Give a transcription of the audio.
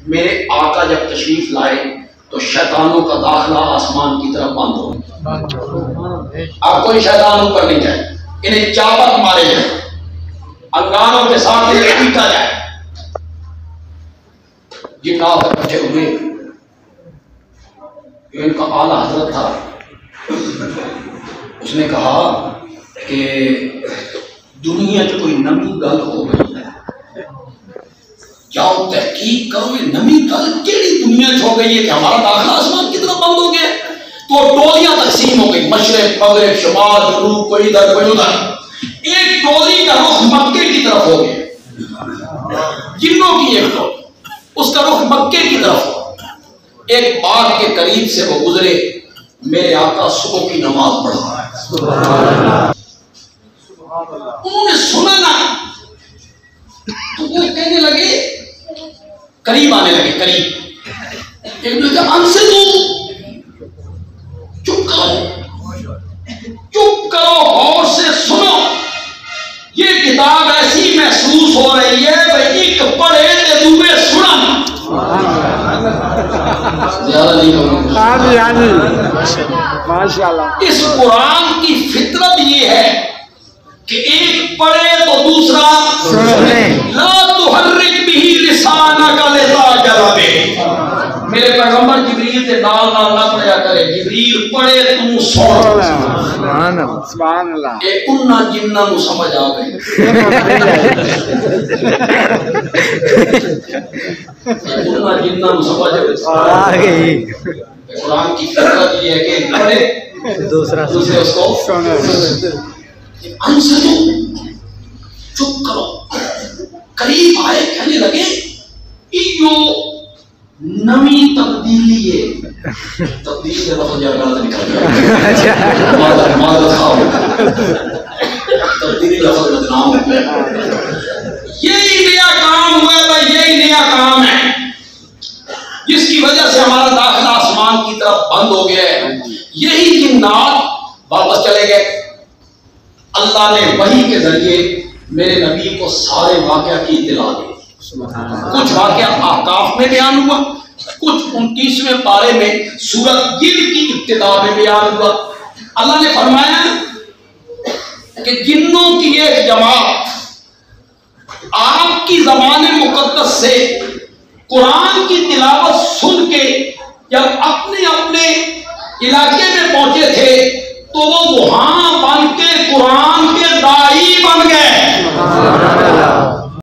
میرے آقا جب تشریف لائے تو شیطانوں کا داخلہ آسمان کی طرف بند ہو گیا۔ اب کوئی شیطان اوپر نہیں جائے، انہیں چابک مارے جائے، انگاروں کے ساتھ انہیں پیٹا جائے۔ جنات اکٹھے ہوئے، جو ان کا اعلیٰ حضرت تھا اس نے کہا کہ دنیا جو کوئی نمی گل ہو گئی ہے، جاؤ تحقیق کرو یہ نمی گل کیڑی دنیا ہو گئی ہے کہ ہمارا داخلہ آسمان کی طرف بند ہو گیا۔ تو ٹولیاں تقسیم ہو گئی، مشرق مغرب شمال جنوب، کوئی ادھر کوئی ادھر۔ ایک ٹولی کا رخ مکے کی طرف ہو گیا، جنوں کی ایک ٹولی، اس کا رخ مکے کی طرف ہو۔ ایک باغ کے قریب سے وہ گزرے، میرے آقا صبح کی نماز پڑھا رہا ہے، انہوں نے سنا نا تو وہ کہنے لگے، قریب آنے لگے، قریب ایک دوسرے ان سے تو چپ کرو غور سے سنو، یہ کتاب ایسی محسوس ہو رہی ہے بھائی ایک پڑھے تے دوسرے سنا۔ اس قرآن کی فطرت یہ ہے کہ ایک پڑھے تو دوسرا سنے۔ لا تحرک به لسانک لتعجل به، میرے پیغمبر جبریل سے نال نال نہ پڑھا کرے، جبریل پڑھے تو سن۔ سبحان اللہ، اے انہاں جنہاں نو سمجھ آ گئی، انہاں جنہاں نو سمجھ آ گئی۔ قرآن کی فطرت یہ ہے کہ پڑھے دوسرے اس کو سنے۔ انصتو، چپ کرو۔ قریب آئے، کہنے لگے ایو نمی تبدیلی ہے، تبدیل سے لفظ جاگا نکل گیا، مادر خواب تبدیلی لفظ بدنام ہے۔ یہی نیا کام ہوا ہے، یہی نیا کام ہے جس کی وجہ سے ہمارا داخلہ آسمان کی طرف بند ہو گیا ہے۔ یہی جنات واپس چلے گئے۔ اللہ نے وحی کے ذریعے میرے نبی کو سارے واقعہ کی اطلاع دی۔ کچھ واقعہ احقاف میں بیان ہوا، کچھ 29ویں پارے میں سورۃ جن کی ابتدا میں بیان ہوا۔ اللہ نے فرمایا کہ جنوں کی ایک جماعت آپ کی زبان مقدس سے قرآن کی تلاوت سن کے جب اپنے اپنے علاقے میں پہنچے تھے تو وہ وہاں